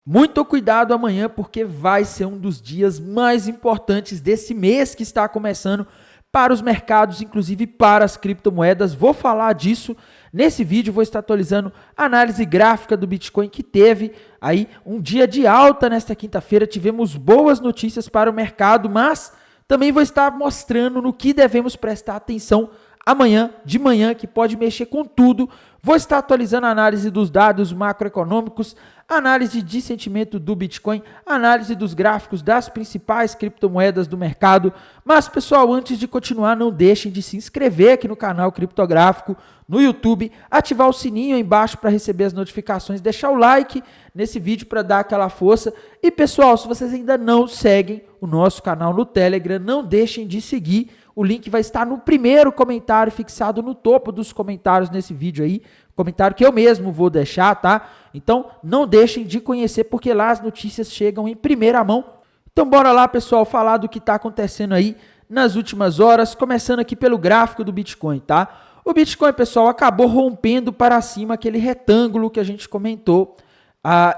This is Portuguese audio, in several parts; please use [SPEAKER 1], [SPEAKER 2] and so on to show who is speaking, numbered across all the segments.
[SPEAKER 1] Muito cuidado amanhã, porque vai ser um dos dias mais importantes desse mês que está começando para os mercados, inclusive para as criptomoedas. Vou falar disso nesse vídeo, vou estar atualizando a análise gráfica do Bitcoin, que teve aí um dia de alta nesta quinta-feira. Tivemos boas notícias para o mercado, mas também vou estar mostrando no que devemos prestar atenção amanhã, de manhã, que pode mexer com tudo. Vou estar atualizando a análise dos dados macroeconômicos, análise de sentimento do Bitcoin, análise dos gráficos das principais criptomoedas do mercado. Mas, pessoal, antes de continuar, não deixem de se inscrever aqui no canal Criptográfico, no YouTube, ativar o sininho aí embaixo para receber as notificações, deixar o like nesse vídeo para dar aquela força. E, pessoal, se vocês ainda não seguem o nosso canal no Telegram, não deixem de seguir. O link vai estar no primeiro comentário, fixado no topo dos comentários nesse vídeo aí. Comentário que eu mesmo vou deixar, tá? Então, não deixem de conhecer, porque lá as notícias chegam em primeira mão. Então, bora lá, pessoal, falar do que está acontecendo aí nas últimas horas, começando aqui pelo gráfico do Bitcoin, tá? O Bitcoin, pessoal, acabou rompendo para cima aquele retângulo que a gente comentou,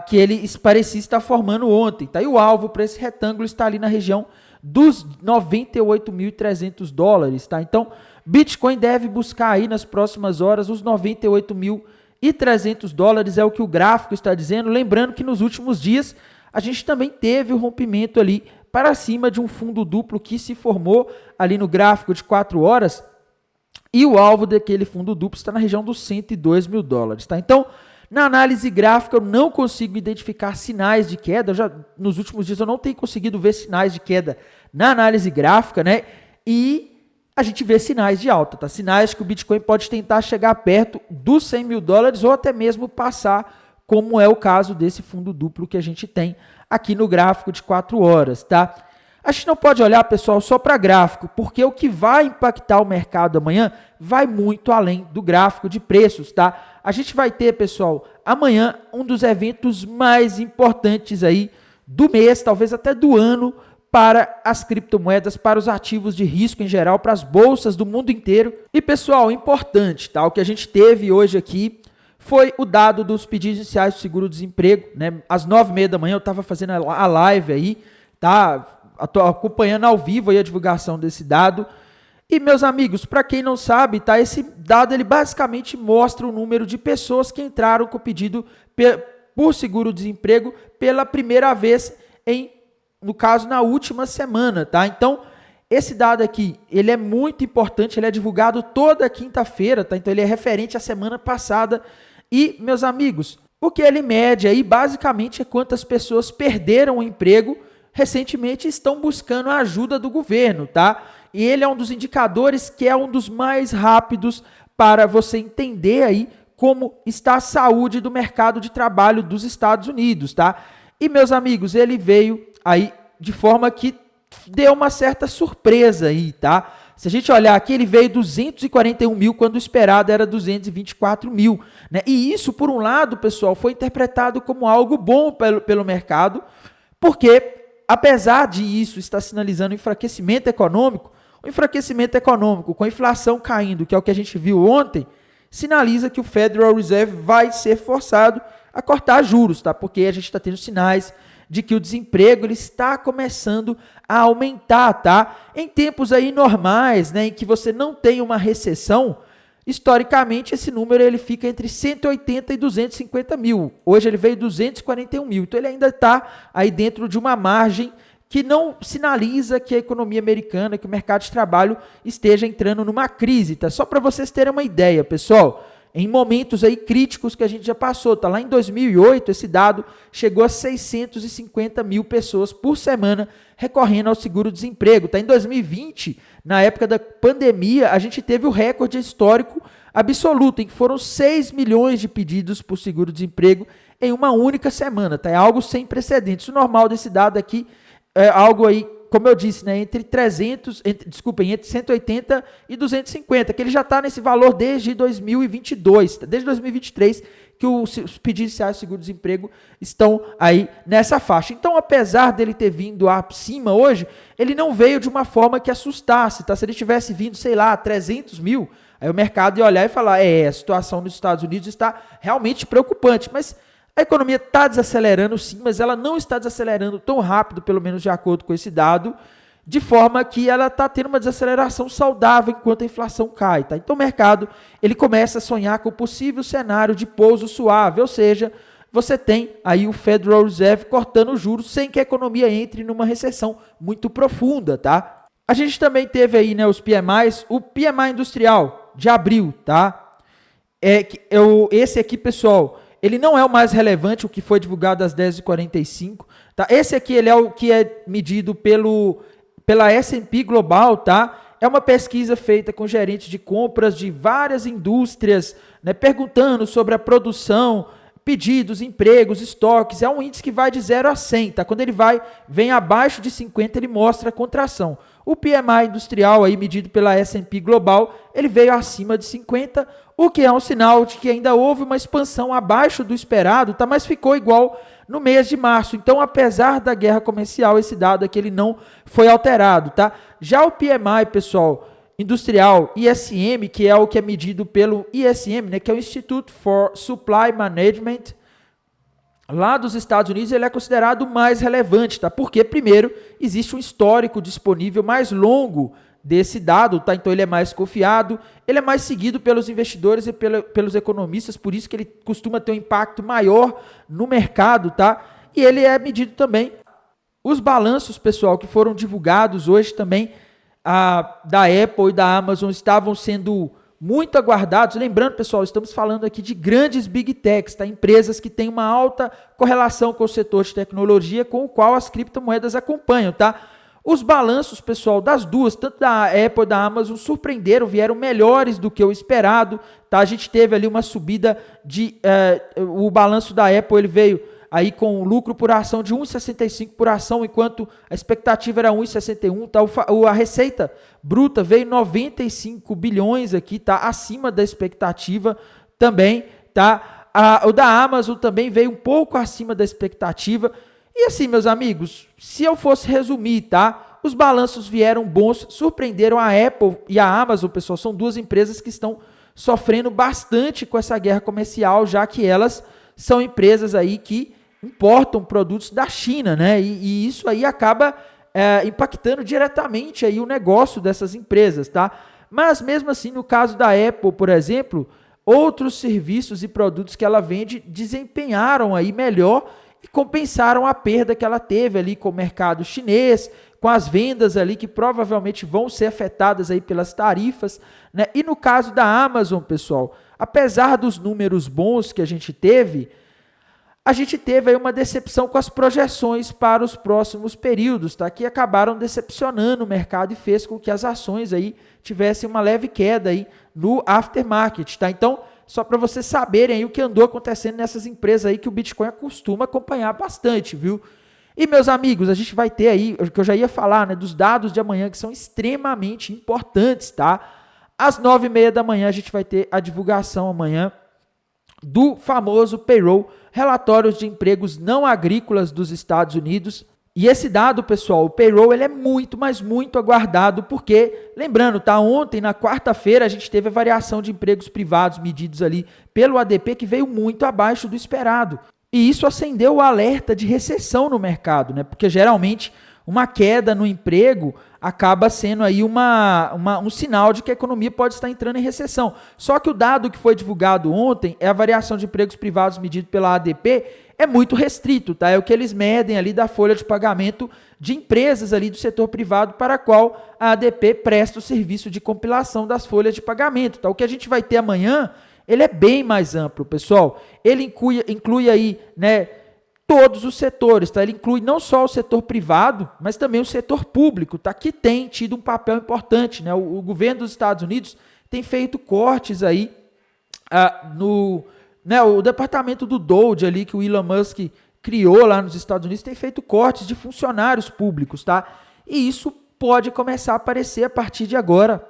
[SPEAKER 1] que ele parecia estar formando ontem, tá? E o alvo para esse retângulo está ali na região dos 98.300 dólares, tá? Então, Bitcoin deve buscar aí nas próximas horas os 98.300 dólares, é o que o gráfico está dizendo. Lembrando que nos últimos dias a gente também teve o rompimento ali para cima de um fundo duplo que se formou ali no gráfico de 4 horas, e o alvo daquele fundo duplo está na região dos 102 mil dólares, tá? Então, na análise gráfica, eu não consigo identificar sinais de queda. Nos últimos dias eu não tenho conseguido ver sinais de queda na análise gráfica, né? E a gente vê sinais de alta, tá? Sinais que o Bitcoin pode tentar chegar perto dos 100 mil dólares ou até mesmo passar, como é o caso desse fundo duplo que a gente tem aqui no gráfico de 4 horas, tá? A gente não pode olhar, pessoal, só para gráfico, porque o que vai impactar o mercado amanhã vai muito além do gráfico de preços, tá? A gente vai ter, pessoal, amanhã um dos eventos mais importantes aí do mês, talvez até do ano, para as criptomoedas, para os ativos de risco em geral, para as bolsas do mundo inteiro. E, pessoal, importante, tá? O que a gente teve hoje aqui foi o dado dos pedidos iniciais do seguro-desemprego, né? Às 9h30 da manhã eu estava fazendo a live aí, tá? Estou acompanhando ao vivo aí a divulgação desse dado. E, meus amigos, para quem não sabe, tá, esse dado ele basicamente mostra o número de pessoas que entraram com pedido por seguro-desemprego pela primeira vez, no caso, na última semana, tá? Então, esse dado aqui, ele é muito importante, ele é divulgado toda quinta-feira, tá? Então, ele é referente à semana passada. E, meus amigos, o que ele mede aí, basicamente, é quantas pessoas perderam o emprego recentemente, estão buscando a ajuda do governo, tá? E ele é um dos indicadores que é um dos mais rápidos para você entender aí como está a saúde do mercado de trabalho dos Estados Unidos, tá? E, meus amigos, ele veio aí de forma que deu uma certa surpresa aí, tá? Se a gente olhar aqui, ele veio 241 mil, quando o esperado era 224 mil, né? E isso, por um lado, pessoal, foi interpretado como algo bom pelo mercado, porque apesar de isso estar sinalizando enfraquecimento econômico, o enfraquecimento econômico com a inflação caindo, que é o que a gente viu ontem, sinaliza que o Federal Reserve vai ser forçado a cortar juros, tá? Porque a gente está tendo sinais de que o desemprego ele está começando a aumentar, tá? Em tempos aí normais, né, em que você não tem uma recessão, historicamente esse número ele fica entre 180 e 250 mil. Hoje ele veio 241 mil, então ele ainda está aí dentro de uma margem que não sinaliza que a economia americana, que o mercado de trabalho esteja entrando numa crise, tá? Só para vocês terem uma ideia, pessoal, em momentos aí críticos que a gente já passou, tá? Lá em 2008, esse dado chegou a 650 mil pessoas por semana recorrendo ao seguro-desemprego, tá? Em 2020, na época da pandemia, a gente teve o recorde histórico absoluto, em que foram 6 milhões de pedidos por seguro-desemprego em uma única semana, tá? É algo sem precedentes. O normal desse dado aqui é algo aí, como eu disse, né, entre 180 e 250, que ele já está nesse valor desde 2022, desde 2023, que os pedidos iniciais de seguro-desemprego estão aí nessa faixa. Então, apesar dele ter vindo acima hoje, ele não veio de uma forma que assustasse, tá? Se ele tivesse vindo, sei lá, 300 mil, aí o mercado ia olhar e falar, a situação nos Estados Unidos está realmente preocupante, mas A economia está desacelerando sim, mas ela não está desacelerando tão rápido, pelo menos de acordo com esse dado, de forma que ela está tendo uma desaceleração saudável enquanto a inflação cai. Tá? Então o mercado ele começa a sonhar com o possível cenário de pouso suave, ou seja, você tem aí o Federal Reserve cortando os juros sem que a economia entre numa recessão muito profunda, tá? A gente também teve aí, né, os PMIs, o PMI industrial de abril, tá? Esse aqui, pessoal, ele não é o mais relevante, o que foi divulgado às 10h45, tá? Esse aqui ele é o que é medido pela S&P Global, tá? É uma pesquisa feita com gerentes de compras de várias indústrias, né, perguntando sobre a produção, pedidos, empregos, estoques. É um índice que vai de 0 a 100, tá? Quando ele vem abaixo de 50, ele mostra a contração. O PMI industrial aí medido pela S&P Global, ele veio acima de 50, o que é um sinal de que ainda houve uma expansão abaixo do esperado, tá? Mas ficou igual no mês de março. Então, apesar da guerra comercial, esse dado aqui ele não foi alterado, tá? Já o PMI, pessoal, industrial ISM, que é o que é medido pelo ISM, né, que é o Institute for Supply Management, lá dos Estados Unidos, ele é considerado mais relevante, tá? Porque, primeiro, existe um histórico disponível mais longo desse dado, tá? Então ele é mais confiado, ele é mais seguido pelos investidores e pelos economistas, por isso que ele costuma ter um impacto maior no mercado, tá? E ele é medido também. Os balanços, pessoal, que foram divulgados hoje também, da Apple e da Amazon estavam sendo muito aguardados. Lembrando, pessoal, estamos falando aqui de grandes big techs, tá? Empresas que têm uma alta correlação com o setor de tecnologia, com o qual as criptomoedas acompanham, tá? Os balanços, pessoal, das duas, tanto da Apple e da Amazon, surpreenderam, vieram melhores do que o esperado, tá? A gente teve ali uma subida o balanço da Apple, ele veio aí com lucro por ação de 1,65 por ação, enquanto a expectativa era 1,61, tá? A receita bruta veio 95 bilhões aqui, tá? Acima da expectativa também, tá? O da Amazon também veio um pouco acima da expectativa. E assim, meus amigos, se eu fosse resumir, tá? Os balanços vieram bons, surpreenderam a Apple e a Amazon, pessoal, são duas empresas que estão sofrendo bastante com essa guerra comercial, já que elas são empresas aí que importam produtos da China, né? E isso aí acaba impactando diretamente aí o negócio dessas empresas, tá? Mas mesmo assim, no caso da Apple, por exemplo, outros serviços e produtos que ela vende desempenharam aí melhor e compensaram a perda que ela teve ali com o mercado chinês, com as vendas ali que provavelmente vão ser afetadas aí pelas tarifas, né? E no caso da Amazon, pessoal, apesar dos números bons que a gente teve aí uma decepção com as projeções para os próximos períodos, tá? Que acabaram decepcionando o mercado e fez com que as ações aí tivessem uma leve queda aí no aftermarket, tá? Então, só para vocês saberem aí o que andou acontecendo nessas empresas aí que o Bitcoin costuma acompanhar bastante, viu? E, meus amigos, a gente vai ter aí, o que eu já ia falar, né, dos dados de amanhã que são extremamente importantes, tá? Às 9h30 da manhã a gente vai ter a divulgação amanhã do famoso payroll, relatórios de empregos não agrícolas dos Estados Unidos. E esse dado, pessoal, o payroll, ele é muito, mas muito aguardado, porque, lembrando, tá, ontem, na quarta-feira, a gente teve a variação de empregos privados medidos ali pelo ADP, que veio muito abaixo do esperado. E isso acendeu o alerta de recessão no mercado, né? Porque geralmente uma queda no emprego acaba sendo aí um sinal de que a economia pode estar entrando em recessão. Só que o dado que foi divulgado ontem, é a variação de empregos privados medido pela ADP, é muito restrito, tá? É o que eles medem ali da folha de pagamento de empresas ali do setor privado para a qual a ADP presta o serviço de compilação das folhas de pagamento, tá? O que a gente vai ter amanhã, ele é bem mais amplo, pessoal. Ele inclui aí, né, todos os setores, tá? Ele inclui não só o setor privado, mas também o setor público, tá? Que tem tido um papel importante, né? O governo dos Estados Unidos tem feito cortes aí o departamento do DOGE ali que o Elon Musk criou lá nos Estados Unidos tem feito cortes de funcionários públicos, tá? E isso pode começar a aparecer a partir de agora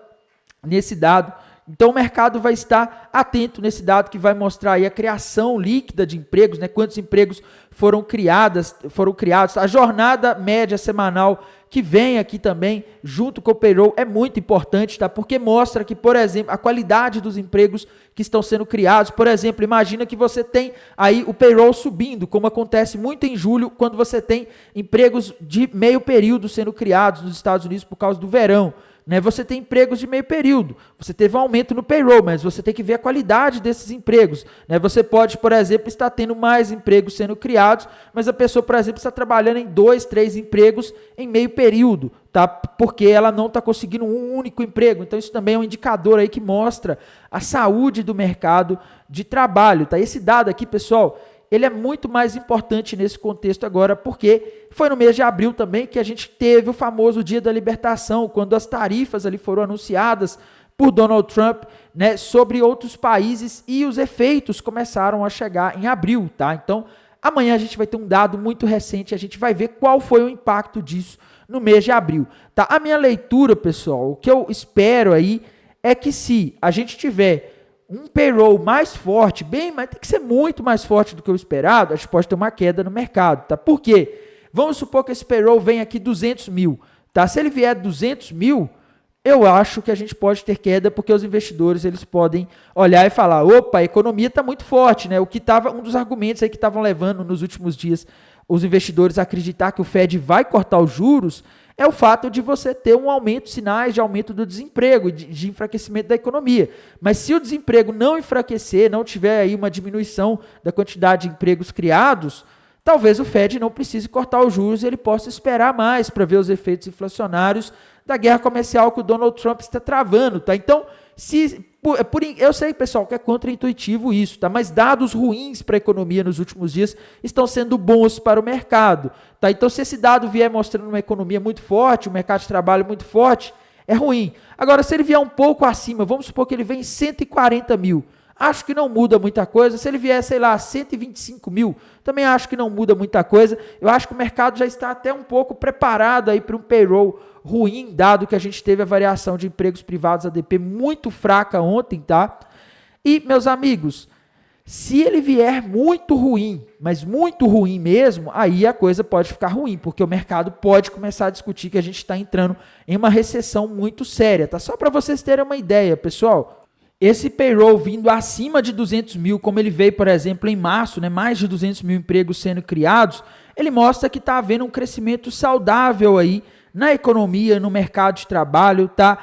[SPEAKER 1] nesse dado Então o mercado vai estar atento nesse dado que vai mostrar aí a criação líquida de empregos, né? Quantos empregos foram criados, a jornada média semanal que vem aqui também, junto com o payroll, é muito importante, tá? Porque mostra que, por exemplo, a qualidade dos empregos que estão sendo criados. Por exemplo, imagina que você tem aí o payroll subindo, como acontece muito em julho, quando você tem empregos de meio período sendo criados nos Estados Unidos por causa do verão. Né? Você tem empregos de meio período, você teve um aumento no payroll, mas você tem que ver a qualidade desses empregos. Né? Você pode, por exemplo, estar tendo mais empregos sendo criados, mas a pessoa, por exemplo, está trabalhando em 2, 3 empregos em meio período, tá? Porque ela não está conseguindo um único emprego. Então isso também é um indicador aí que mostra a saúde do mercado de trabalho. Tá? Esse dado aqui, pessoal, ele é muito mais importante nesse contexto agora, porque foi no mês de abril também que a gente teve o famoso Dia da Libertação, quando as tarifas ali foram anunciadas por Donald Trump, né, sobre outros países, e os efeitos começaram a chegar em abril, tá? Então, amanhã a gente vai ter um dado muito recente, a gente vai ver qual foi o impacto disso no mês de abril, tá? A minha leitura, pessoal, o que eu espero aí é que se a gente tiver um payroll mais forte, mas tem que ser muito mais forte do que o esperado, a gente pode ter uma queda no mercado, tá? Por quê? Vamos supor que esse payroll venha aqui 200 mil, tá? Se ele vier 200 mil, eu acho que a gente pode ter queda, porque os investidores, eles podem olhar e falar, opa, a economia está muito forte, né? O que estava, um dos argumentos aí que estavam levando nos últimos dias os investidores a acreditar que o Fed vai cortar os juros, é o fato de você ter um aumento, sinais de aumento do desemprego, de enfraquecimento da economia. Mas se o desemprego não enfraquecer, não tiver aí uma diminuição da quantidade de empregos criados, talvez o Fed não precise cortar os juros e ele possa esperar mais para ver os efeitos inflacionários da guerra comercial que o Donald Trump está travando, tá? Então, eu sei, pessoal, que é contraintuitivo isso, tá? Mas dados ruins para a economia nos últimos dias estão sendo bons para o mercado, tá? Então, se esse dado vier mostrando uma economia muito forte, um mercado de trabalho muito forte, é ruim. Agora, se ele vier um pouco acima, vamos supor que ele vem em 140 mil, acho que não muda muita coisa. Se ele vier, sei lá, 125 mil, também acho que não muda muita coisa. Eu acho que o mercado já está até um pouco preparado aí para um payroll ruim, dado que a gente teve a variação de empregos privados ADP muito fraca ontem, tá? E, meus amigos, se ele vier muito ruim, mas muito ruim mesmo, aí a coisa pode ficar ruim, porque o mercado pode começar a discutir que a gente está entrando em uma recessão muito séria, tá? Só para vocês terem uma ideia, pessoal. Esse payroll vindo acima de 200 mil, como ele veio, por exemplo, em março, né, mais de 200 mil empregos sendo criados, ele mostra que está havendo um crescimento saudável aí na economia, no mercado de trabalho, tá?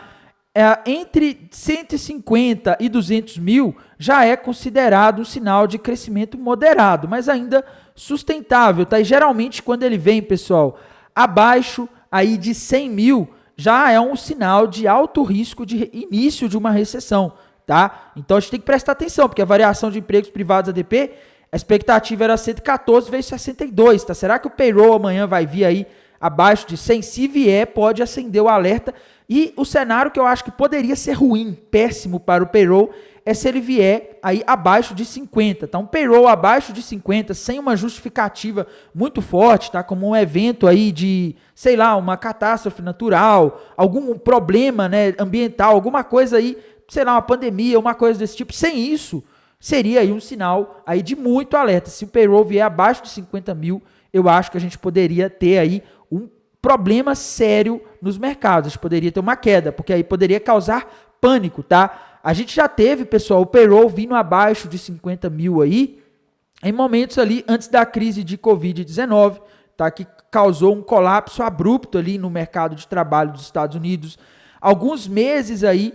[SPEAKER 1] Entre 150 e 200 mil já é considerado um sinal de crescimento moderado, mas ainda sustentável, tá? E geralmente quando ele vem, pessoal, abaixo aí de 100 mil, já é um sinal de alto risco de início de uma recessão. Tá? Então a gente tem que prestar atenção, porque a variação de empregos privados ADP, a expectativa era 114 vezes 62, tá? Será que o payroll amanhã vai vir aí abaixo de 100? Se vier, pode acender o alerta. E o cenário que eu acho que poderia ser ruim, péssimo para o payroll, é se ele vier aí abaixo de 50, tá? Um payroll abaixo de 50, sem uma justificativa muito forte, tá? Como um evento aí de, sei lá, uma catástrofe natural, algum problema, né, ambiental, alguma coisa aí, sei lá, uma pandemia, uma coisa desse tipo. Sem isso, seria aí um sinal aí de muito alerta. Se o payroll vier abaixo de 50 mil, eu acho que a gente poderia ter aí um problema sério nos mercados. A gente poderia ter uma queda, porque aí poderia causar pânico, tá? A gente já teve, pessoal, o payroll vindo abaixo de 50 mil aí, em momentos ali antes da crise de Covid-19, tá? Que causou um colapso abrupto ali no mercado de trabalho dos Estados Unidos. Alguns meses aí,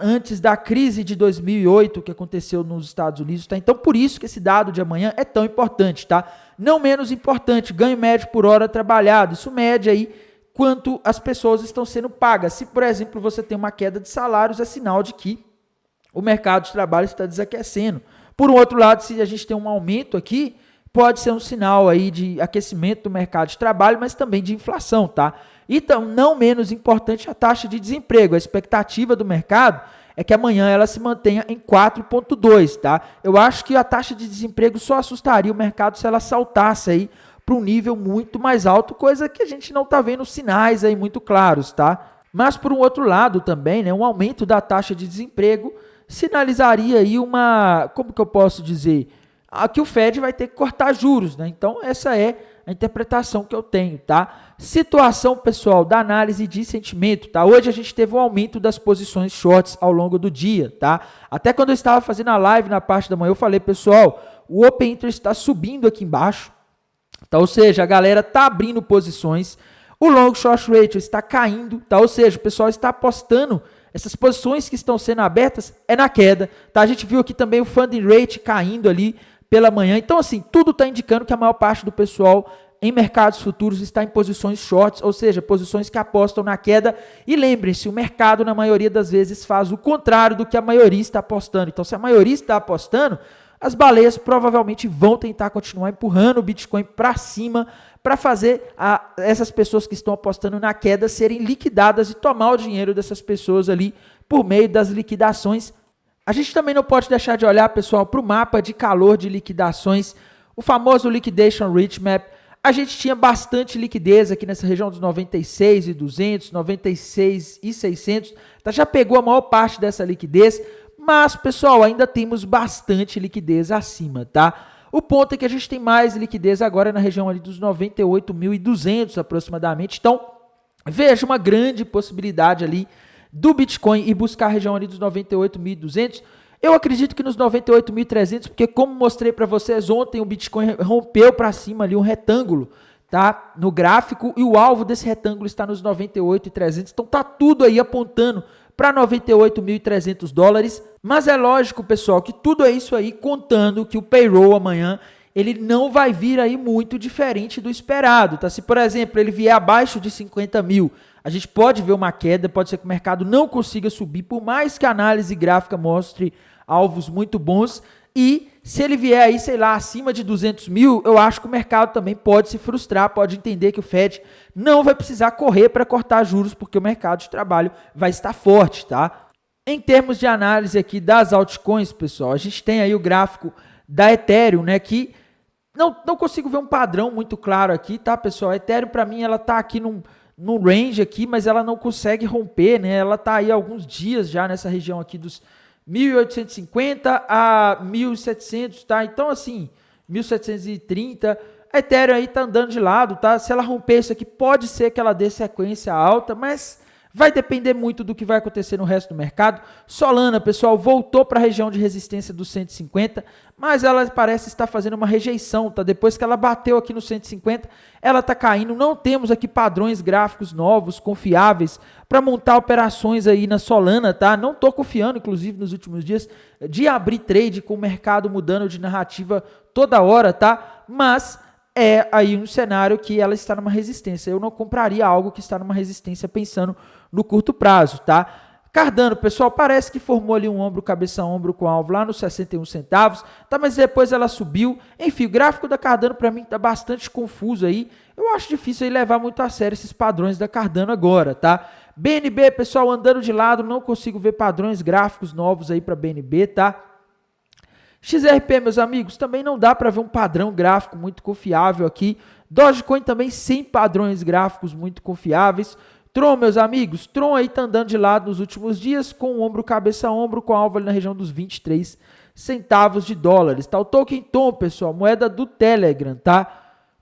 [SPEAKER 1] antes da crise de 2008 que aconteceu nos Estados Unidos, tá? Então, por isso que esse dado de amanhã é tão importante, tá? Não menos importante, ganho médio por hora trabalhado. Isso mede aí quanto as pessoas estão sendo pagas. Se, por exemplo, você tem uma queda de salários, é sinal de que o mercado de trabalho está desaquecendo. Por um outro lado, se a gente tem um aumento aqui, pode ser um sinal aí de aquecimento do mercado de trabalho, mas também de inflação, tá? Então, não menos importante, a taxa de desemprego. A expectativa do mercado é que amanhã ela se mantenha em 4,2, tá? Eu acho que a taxa de desemprego só assustaria o mercado se ela saltasse aí para um nível muito mais alto, coisa que a gente não está vendo sinais aí muito claros, tá? Mas, por um outro lado também, né, um aumento da taxa de desemprego sinalizaria aí como que eu posso dizer? Que o Fed vai ter que cortar juros, né? Então, essa é a interpretação que eu tenho, tá? Situação, pessoal, da análise de sentimento, tá? Hoje a gente teve um aumento das posições shorts ao longo do dia, tá? Até quando eu estava fazendo a live na parte da manhã, eu falei, pessoal, o Open Interest está subindo aqui embaixo, tá? Ou seja, a galera tá abrindo posições, o long short ratio está caindo, tá? Ou seja, o pessoal está apostando, essas posições que estão sendo abertas é na queda, tá? A gente viu aqui também o funding rate caindo ali pela manhã. Então, assim, tudo está indicando que a maior parte do pessoal em mercados futuros está em posições shorts, ou seja, posições que apostam na queda. E lembrem-se, o mercado, na maioria das vezes, faz o contrário do que a maioria está apostando. Então, se a maioria está apostando, as baleias provavelmente vão tentar continuar empurrando o Bitcoin para cima, para fazer essas pessoas que estão apostando na queda serem liquidadas e tomar o dinheiro dessas pessoas ali por meio das liquidações. A gente também não pode deixar de olhar, pessoal, para o mapa de calor de liquidações, o famoso Liquidation Rich Map. A gente tinha bastante liquidez aqui nessa região dos 96.200, 96.600, tá? Já pegou a maior parte dessa liquidez, mas, pessoal, ainda temos bastante liquidez acima, tá? O ponto é que a gente tem mais liquidez agora na região ali dos 98.200 aproximadamente. Então, veja uma grande possibilidade ali do Bitcoin e buscar a região ali dos 98.200. Eu acredito que nos 98.300, porque como mostrei para vocês ontem, o Bitcoin rompeu para cima ali um retângulo, tá? No gráfico, e o alvo desse retângulo está nos 98.300. Então tá tudo aí apontando para 98.300 dólares, mas é lógico, pessoal, que tudo é isso aí contando que o payroll amanhã ele não vai vir aí muito diferente do esperado, tá? Se, por exemplo, ele vier abaixo de 50 mil, a gente pode ver uma queda, pode ser que o mercado não consiga subir, por mais que a análise gráfica mostre alvos muito bons, e se ele vier aí, sei lá, acima de 200 mil, eu acho que o mercado também pode se frustrar, pode entender que o Fed não vai precisar correr para cortar juros, porque o mercado de trabalho vai estar forte, tá? Em termos de análise aqui das altcoins, pessoal, a gente tem aí o gráfico da Ethereum, né, que não consigo ver um padrão muito claro aqui, tá, pessoal? A Ethereum, para mim, ela tá aqui num range aqui, mas ela não consegue romper, né? Ela tá aí há alguns dias já nessa região aqui dos 1.850 a 1.700, tá? Então, assim, 1.730, a Ethereum aí tá andando de lado, tá? Se ela romper isso aqui, pode ser que ela dê sequência alta, mas vai depender muito do que vai acontecer no resto do mercado. Solana, pessoal, voltou para a região de resistência dos 150, mas ela parece estar fazendo uma rejeição, tá? Depois que ela bateu aqui no 150, ela tá caindo. Não temos aqui padrões gráficos novos, confiáveis, para montar operações aí na Solana, tá? Não tô confiando, inclusive, nos últimos dias, de abrir trade com o mercado mudando de narrativa toda hora, tá? Mas é aí um cenário que ela está numa resistência. Eu não compraria algo que está numa resistência pensando no curto prazo, tá? Cardano, pessoal, parece que formou ali um ombro, cabeça ombro com alvo lá nos 61 centavos, tá? Mas depois ela subiu. Enfim, o gráfico da Cardano para mim tá bastante confuso aí. Eu acho difícil aí levar muito a sério esses padrões da Cardano agora, tá? BNB, pessoal, andando de lado, não consigo ver padrões gráficos novos aí para BNB, tá? XRP, meus amigos, também não dá para ver um padrão gráfico muito confiável aqui. Dogecoin também sem padrões gráficos muito confiáveis. Tron, meus amigos, Tron aí tá andando de lado nos últimos dias com o ombro, cabeça, ombro, com alvo ali na região dos 23 centavos de dólares, tá? O token Tom, pessoal, moeda do Telegram, tá?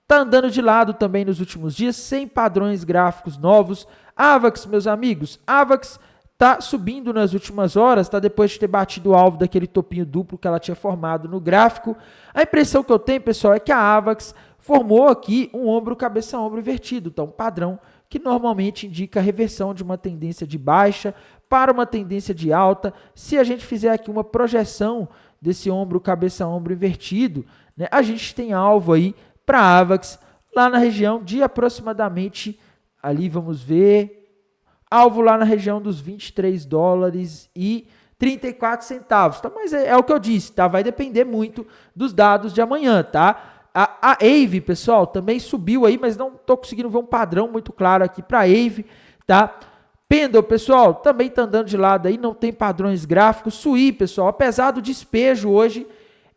[SPEAKER 1] Tá andando de lado também nos últimos dias, sem padrões gráficos novos. Avax, meus amigos, Avax tá subindo nas últimas horas, tá? Depois de ter batido o alvo daquele topinho duplo que ela tinha formado no gráfico. A impressão que eu tenho, pessoal, é que a Avax formou aqui um ombro, cabeça, ombro invertido, tá? Um padrão que normalmente indica a reversão de uma tendência de baixa para uma tendência de alta. Se a gente fizer aqui uma projeção desse ombro, cabeça, ombro invertido, né, a gente tem alvo aí para a Avax lá na região de aproximadamente, ali vamos ver, alvo lá na região dos 23 dólares e 34 centavos, tá? Mas é o que eu disse, tá? Vai depender muito dos dados de amanhã, tá? A AVE, pessoal, também subiu aí, mas não estou conseguindo ver um padrão muito claro aqui para a AVE, tá? Pendle, pessoal, também está andando de lado aí, não tem padrões gráficos. Sui, pessoal, apesar do despejo hoje,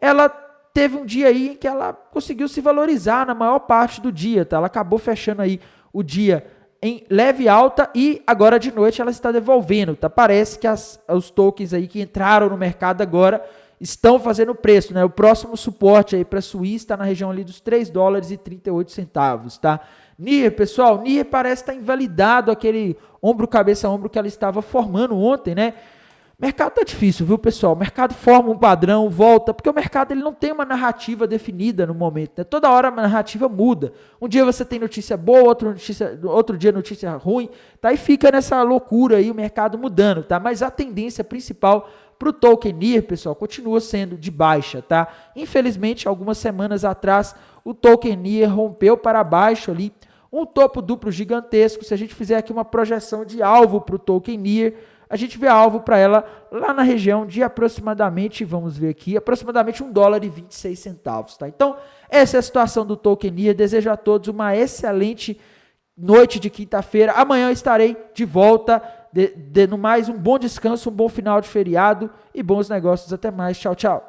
[SPEAKER 1] ela teve um dia aí em que ela conseguiu se valorizar na maior parte do dia, tá? Ela acabou fechando aí o dia em leve alta e agora de noite ela está devolvendo, tá? Parece que os tokens aí que entraram no mercado agora estão fazendo preço, né? O próximo suporte aí para a Suíça está na região ali dos 3 dólares e 38 centavos, tá? NIR, pessoal, NIR parece estar invalidado aquele ombro, cabeça, ombro que ela estava formando ontem, né? Mercado tá difícil, viu, pessoal? O mercado forma um padrão, volta, porque o mercado ele não tem uma narrativa definida no momento, né? Toda hora a narrativa muda. Um dia você tem notícia boa, outro dia notícia ruim, tá? E fica nessa loucura aí o mercado mudando, tá? Mas a tendência principal para o token NIR, pessoal, continua sendo de baixa, tá? Infelizmente, algumas semanas atrás, o token NIR rompeu para baixo ali, um topo duplo gigantesco. Se a gente fizer aqui uma projeção de alvo para o token NIR, a gente vê alvo para ela lá na região de aproximadamente, vamos ver aqui, aproximadamente 1 dólar e 26 centavos, tá? Então, essa é a situação do token NIR. Desejo a todos uma excelente noite de quinta-feira. Amanhã eu estarei de volta, dando mais um bom descanso, um bom final de feriado e bons negócios. Até mais. Tchau, tchau.